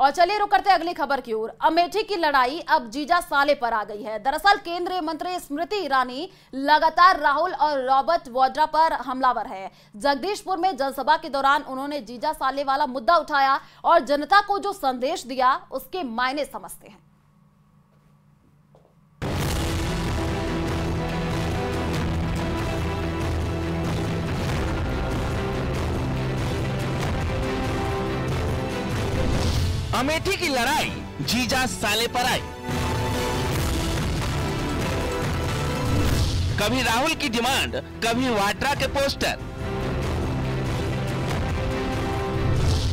और चलिए रुक करते अगली खबर की ओर। अमेठी की लड़ाई अब जीजा साले पर आ गई है। दरअसल केंद्रीय मंत्री स्मृति ईरानी लगातार राहुल और रॉबर्ट वाड्रा पर हमलावर है। जगदीशपुर में जनसभा के दौरान उन्होंने जीजा साले वाला मुद्दा उठाया और जनता को जो संदेश दिया उसके मायने समझते हैं। अमेठी की लड़ाई जीजा साले पर आई। कभी राहुल की डिमांड, कभी वाड्रा के पोस्टर।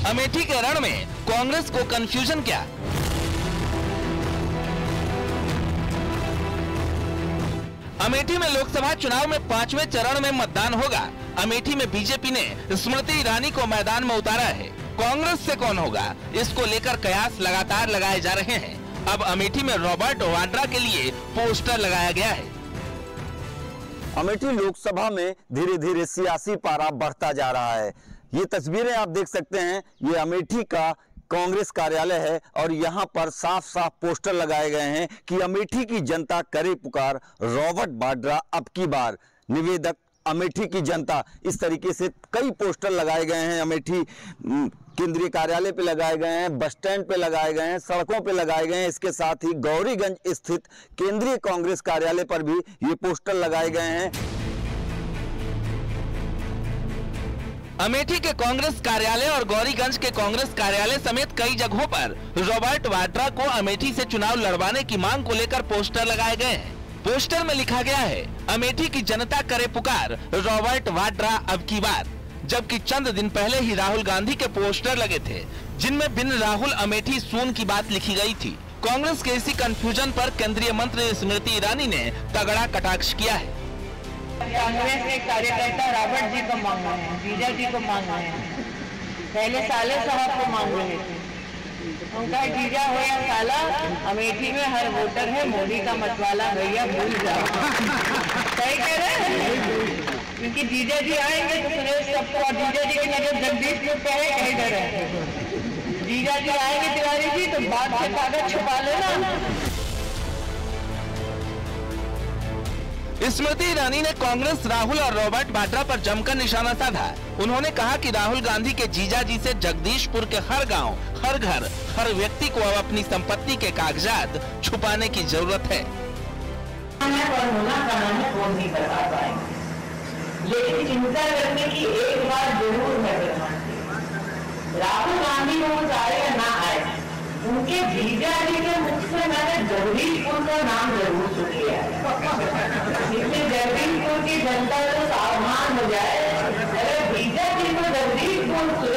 अमेठी के रण में कांग्रेस को कंफ्यूजन क्या? अमेठी में लोकसभा चुनाव में 5वें चरण में मतदान होगा। अमेठी में बीजेपी ने स्मृति ईरानी को मैदान में उतारा है। कांग्रेस से कौन होगा, इसको लेकर कयास लगातार लगाए जा रहे हैं। अब अमेठी में रॉबर्ट वाड्रा के लिए पोस्टर लगाया गया है। अमेठी लोकसभा में धीरे धीरे सियासी पारा बढ़ता जा रहा है। ये तस्वीरें आप देख सकते हैं, ये अमेठी का कांग्रेस कार्यालय है और यहाँ पर साफ साफ पोस्टर लगाए गए हैं कि अमेठी की जनता करे पुकार, रॉबर्ट वाड्रा अब की बार, निवेदक अमेठी की जनता। इस तरीके से कई पोस्टर लगाए गए हैं। अमेठी केंद्रीय कार्यालय पे लगाए गए हैं, बस स्टैंड पे लगाए गए हैं, सड़कों पे लगाए गए हैं। इसके साथ ही गौरीगंज स्थित केंद्रीय कांग्रेस कार्यालय पर भी ये पोस्टर लगाए गए हैं। अमेठी के कांग्रेस कार्यालय और गौरीगंज के कांग्रेस कार्यालय समेत कई जगहों पर रॉबर्ट वाड्रा को अमेठी से चुनाव लड़वाने की मांग को लेकर पोस्टर लगाए गए हैं। पोस्टर में लिखा गया है, अमेठी की जनता करे पुकार, रॉबर्ट वाड्रा अब की बार। जबकि चंद दिन पहले ही राहुल गांधी के पोस्टर लगे थे, जिनमें बिन राहुल अमेठी सून की बात लिखी गई थी। कांग्रेस के इसी कंफ्यूजन पर केंद्रीय मंत्री स्मृति ईरानी ने तगड़ा कटाक्ष किया है। कांग्रेस के कार्यकर्ता रॉबर्ट जी को मांग रहे हैं, जीजा जी को मांग रहे हैं, पहले साले साहब को मांग रहे थे। उनका जीजा हो या साला, अमेठी में हर वोटर है मोदी का मतवाला, भैया भूल जाओ। सही कह रहे हैं, क्योंकि जीजा जी आएंगे तो सुरेश सबको, और जीजा जी की नजर जगदीशपुर पे है, कहीं डर है। जीजा जी आएंगे तिवारी जी तो बात से कागज छुपा लेना। स्मृति ईरानी ने कांग्रेस, राहुल और रॉबर्ट वाड्रा पर जमकर निशाना साधा। उन्होंने कहा कि राहुल गांधी के जीजा जी से जगदीशपुर के हर गांव, हर घर, हर व्यक्ति को अब अपनी संपत्ति के कागजात छुपाने की जरूरत है। लेकिन चिंता करने की एक बात जरूर है राहुल गांधी वो आए या ना आए, उनके जीजा जी के मुख से मैंने जगदीशपुर का नाम जरूर सुन लिया है। इसलिए जगदीशपुर की जनता तो सावधान हो जाए। अगर जीजा जी को जगदीशपुर से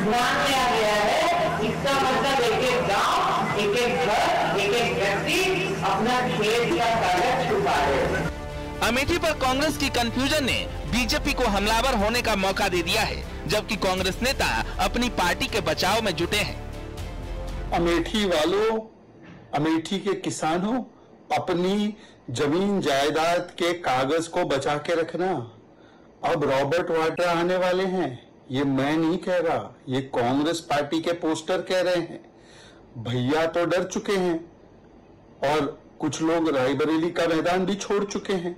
ध्यान में आ गया है, इसका मतलब एक एक गांव, एक एक घर, एक एक व्यक्ति अपना खेत का कागज छुपा रहे। अमेठी पर कांग्रेस की कंफ्यूजन ने बीजेपी को हमलावर होने का मौका दे दिया है, जबकि कांग्रेस नेता अपनी पार्टी के बचाव में जुटे हैं। अमेठी वालों, अमेठी के किसानों, अपनी जमीन जायदाद के कागज को बचा के रखना। अब रॉबर्ट वाड्रा आने वाले हैं, ये मैं नहीं कह रहा, ये कांग्रेस पार्टी के पोस्टर कह रहे हैं। भैया तो डर चुके हैं और कुछ लोग रायबरेली का मैदान भी छोड़ चुके हैं,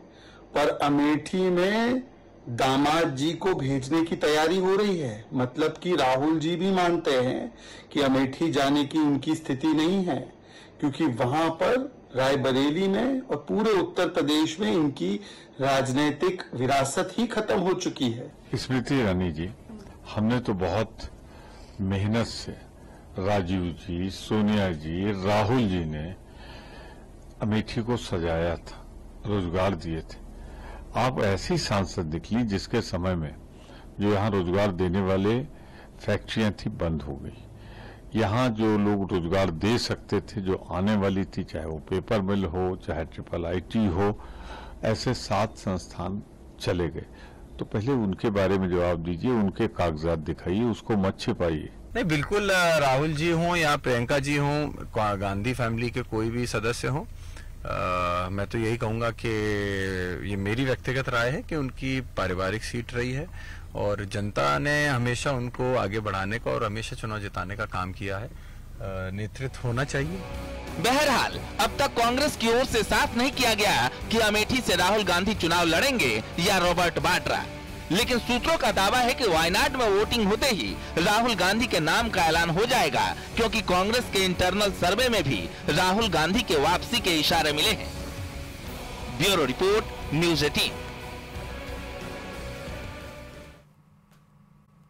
पर अमेठी में दामाद जी को भेजने की तैयारी हो रही है। मतलब कि राहुल जी भी मानते हैं कि अमेठी जाने की उनकी स्थिति नहीं है, क्योंकि वहां पर रायबरेली में और पूरे उत्तर प्रदेश में इनकी राजनीतिक विरासत ही खत्म हो चुकी है। स्मृति ईरानी जी, हमने तो बहुत मेहनत से राजीव जी, सोनिया जी, राहुल जी ने अमेठी को सजाया था, रोजगार दिए थे। आप ऐसी सांसद निकली जिसके समय में जो यहाँ रोजगार देने वाले फैक्ट्रियां थी बंद हो गई। यहाँ जो लोग रोजगार दे सकते थे, जो आने वाली थी, चाहे वो पेपर मिल हो, चाहे IIIT हो, ऐसे 7 संस्थान चले गए। तो पहले उनके बारे में जवाब दीजिए, उनके कागजात दिखाइए, उसको मत छिपाइए। नहीं, बिल्कुल राहुल जी हों या प्रियंका जी हों, गांधी फैमिली के कोई भी सदस्य हों, मैं तो यही कहूंगा कि ये मेरी व्यक्तिगत राय है कि उनकी पारिवारिक सीट रही है और जनता ने हमेशा उनको आगे बढ़ाने का और हमेशा चुनाव जिताने का काम किया है। नेतृत्व होना चाहिए। बहरहाल अब तक कांग्रेस की ओर से साफ नहीं किया गया कि अमेठी से राहुल गांधी चुनाव लड़ेंगे या रॉबर्ट वाड्रा, लेकिन सूत्रों का दावा है कि वायनाड में वोटिंग होते ही राहुल गांधी के नाम का ऐलान हो जाएगा, क्योंकि कांग्रेस के इंटरनल सर्वे में भी राहुल गांधी के वापसी के इशारे मिले हैं। Bureau report, news 18।